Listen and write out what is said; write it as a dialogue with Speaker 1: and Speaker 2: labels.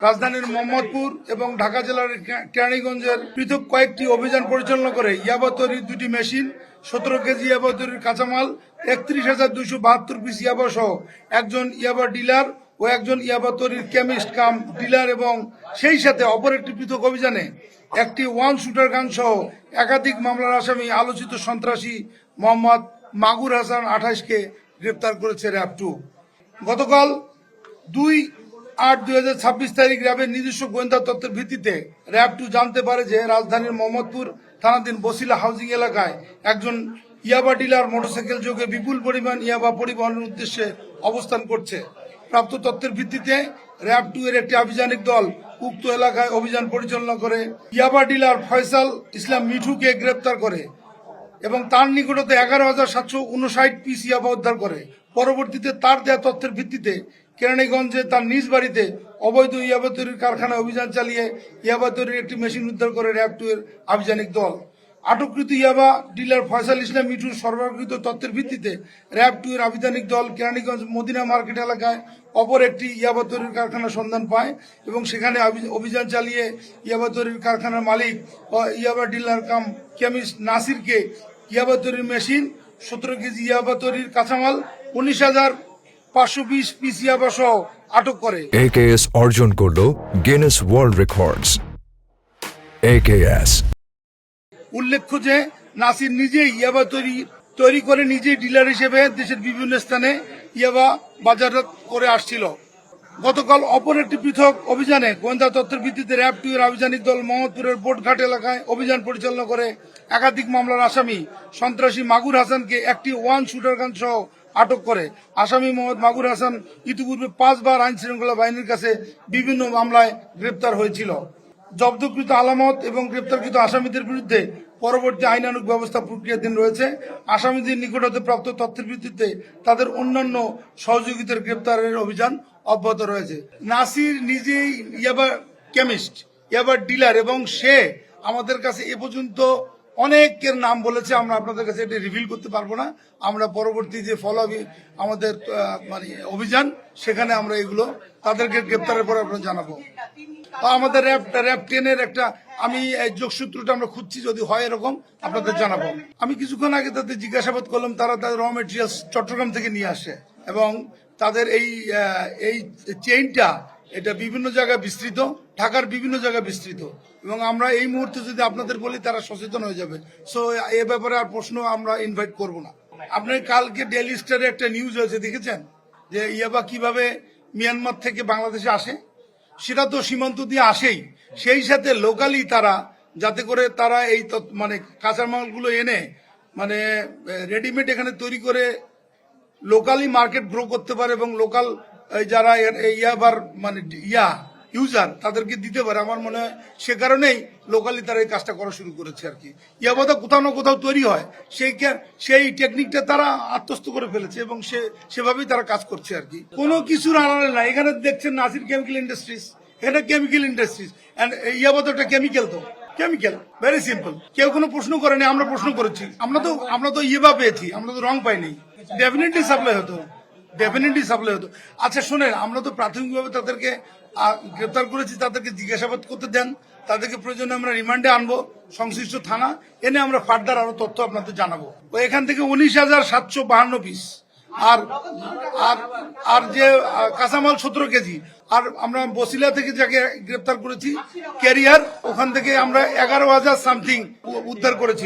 Speaker 1: রাজধানীর মোহাম্মদপুর এবং ঢাকা জেলার কেরানীগঞ্জের পৃথক কয়েকটি অভিযান পরিচালনা করে ইয়াবা তৈরির 2টি মেশিন, 17 কেজি ইয়াবা তৈরির কাঁচামাল, 31,272 পিস ইয়াবা সহ একজন ইয়াবা ডিলার ও একজন ইয়াবা তৈরির কেমিস্ট কাম ডিলার এবং সেই সাথে অপর একটি পৃথক অভিযানে একটি 1 শুটার গান সহ একাধিক মামলার আসামি আলোচিত সন্ত্রাসী মোহাম্মদ মাগুর হাসান 28কে গ্রেপ্তার করেছে র্যাব 2। গতকাল 2/8/2026 তারিখ র্যাবের নিজস্ব গোয়েন্দা তথ্যের ভিত্তিতে র্যাব 2 জানতে পারে যে রাজধানীর মোহাম্মদপুর থানাধীন বসিলা হাউজিং এলাকায় একজন ইয়াবা ডিলার মোটরসাইকেল যোগে বিপুল পরিমাণ ইয়াবা পরিবহনের উদ্দেশ্যে অবস্থান করছে। প্রাপ্ত তথ্যের ভিত্তিতে র্যাব 2 এর একটি আভিযানিক দল উক্ত এলাকায় অভিযান পরিচালনা করে ইয়াবা ডিলার ফয়সাল ইসলাম মিঠুকে গ্রেপ্তার করে এবং তার নিকটতে 11,759 পিস ইয়াবা উদ্ধার করে। পরবর্তীতে তার দেওয়া তথ্যের ভিত্তিতে কেরানীগঞ্জে তার নিজ বাড়িতে অবৈধ ইয়াবা তৈরির কারখানায় অভিযান চালিয়ে ইয়াবা তৈরির একটি মেশিন উদ্ধার করে র্যাব 2 এর আভিযানিক দল। আটককৃত ইয়াবা ডিলার ফয়সাল ইসলাম মিঠুর সরবরাহকৃত তথ্যের ভিত্তিতে র্যাব 2 এর আভিযানিক দল কেরানীগঞ্জ মদিনা মার্কেট এলাকায় অপর একটি ইয়াবা তৈরির কারখানার সন্ধান পায় এবং সেখানে অভিযান চালিয়ে ইয়াবা তৈরির কারখানার মালিক ও ইয়াবা ডিলার কাম কেমিস্ট নাসিরকে ইয়াবা তৈরির মেশিন, 17 কেজি ইয়াবা তৈরির কাঁচামাল, 19,520 পিস ইয়াবা সহ আটক করে।
Speaker 2: AKS অর্জন করলো গিনেস ওয়ার্ল্ড রেকর্ডস। AKS
Speaker 1: উল্লেখ্য যে নাসির নিজেই ইয়াবা তৈরি করে নিজেই ডিলার হিসেবে দেশের বিভিন্ন স্থানে ইয়াবা বাজারজাত করে আসছিল। গতকাল অপর একটি পৃথক অভিযানে গোয়েন্দা তথ্যের ভিত্তিতে র্যাব 2 এর আভিযানিক দল মোহাম্মদপুরের বোটঘাট এলাকায় অভিযান পরিচালনা করে একাধিক মামলার আসামি সন্ত্রাসী মাগুর হাসানকে একটি 1 শুটার গান সহ আটক করে। আসামি মোহাম্মদ মাগুর হাসান ইতিপূর্বে 5 বার আইন শৃঙ্খলা বাহিনীর কাছে বিভিন্ন মামলায় গ্রেপ্তার হয়েছিল। জব্দকৃত আলামত এবং গ্রেপ্তারকৃত আসামিদের বিরুদ্ধে পরবর্তী আইনানুগ ব্যবস্থা প্রক্রিয়াধীন রয়েছে। আসামিদের নিকট হতে প্রাপ্ত তথ্যের ভিত্তিতে তাদের অন্যান্য সহযোগীদের গ্রেপ্তারের অভিযান অব্যাহত রয়েছে। নাসির নিজেই ইয়াবা কেমিস্ট, ইয়াবা ডিলার এবং সে আমাদের কাছে এ পর্যন্ত অনেকের নাম বলেছে। আমরা আপনাদের কাছে এটা রিভিল করতে পারবো না। আমরা পরবর্তী যে ফলো আমাদের অভিযান সেখানে আমরা এগুলো তাদেরকে গ্রেপ্তারের পরে আপনারা জানাবো। আমাদের র্যাব 10 এর একটা আমি যোগসূত্রটা আমরা খুঁজছি, যদি হয় এরকম আপনাদের জানাবো। আমি কিছুক্ষণ আগে তাদের জিজ্ঞাসাবাদ করলাম, তারা তাদের র মেটেরিয়ালস চট্টগ্রাম থেকে নিয়ে আসে এবং তাদের এই চেইনটা এটা বিভিন্ন জায়গায় বিস্তৃত, ঢাকার বিভিন্ন জায়গায় বিস্তৃত এবং আমরা এই মুহূর্তে যদি আপনাদের বলি তারা সচেতন হয়ে যাবে। সো এ ব্যাপারে আর প্রশ্ন আমরা ইনভাইট করব না। আপনার কালকে ডেইলি স্টারে একটা নিউজ হয়েছে, দেখেছেন যে ইয়াবা কিভাবে মিয়ানমার থেকে বাংলাদেশে আসে? সেটা তো সীমান্ত দিয়ে আসেই, সেই সাথে লোকালি তারা যাতে করে তারা এই কাঁচামালগুলো এনে রেডিমেড এখানে তৈরি করে লোকালি মার্কেট গ্রো করতে পারে এবং লোকাল যারা ইয়াবার ইউজার তাদেরকে দিতে পারে। আমার মনে হয় সে কারণেই লোকালি তারা এই কাজটা করা শুরু করেছে আর কি। ইয়াবাটা কোথাও না কোথাও তৈরি হয়, সেই টেকনিকটা তারা আত্মস্থ করে ফেলেছে এবং সেভাবেই তারা কাজ করছে আর কি। কোনো কিছুর আড়ালে না। এখানে দেখছেন নাসির কেমিক্যাল ইন্ডাস্ট্রিজ, এখানে কেমিক্যাল ইন্ডাস্ট্রিজ অ্যান্ড ইয়াবা তো একটা কেমিক্যাল, তো কেমিক্যাল ভেরি সিম্পল। কেউ কোনো প্রশ্ন করেনি, আমরা প্রশ্ন করেছি। আমরা তো ইয়াবা পেয়েছি, আমরা তো রং পাইনি। ডেফিনেটলি সাপ্লাই হতো। আচ্ছা শোনেন, আমরা তো প্রাথমিকভাবে তাদেরকে গ্রেপ্তার করেছি, তাদেরকে জিজ্ঞাসাবাদ করতে দেন, তাদেরকে প্রয়োজনে আমরা রিমান্ডে আনবো সংশ্লিষ্ট থানা, এনে আমরা ফার্দার আরো তথ্য আপনাদের জানাবো। এখান থেকে 19,752 পিস আর যে কাঁচামাল 17 কেজি। আর আমরা বসিলা থেকে যাকে গ্রেপ্তার করেছি ক্যারিয়ার, ওখান থেকে আমরা 11,000 সামথিং উদ্ধার করেছি।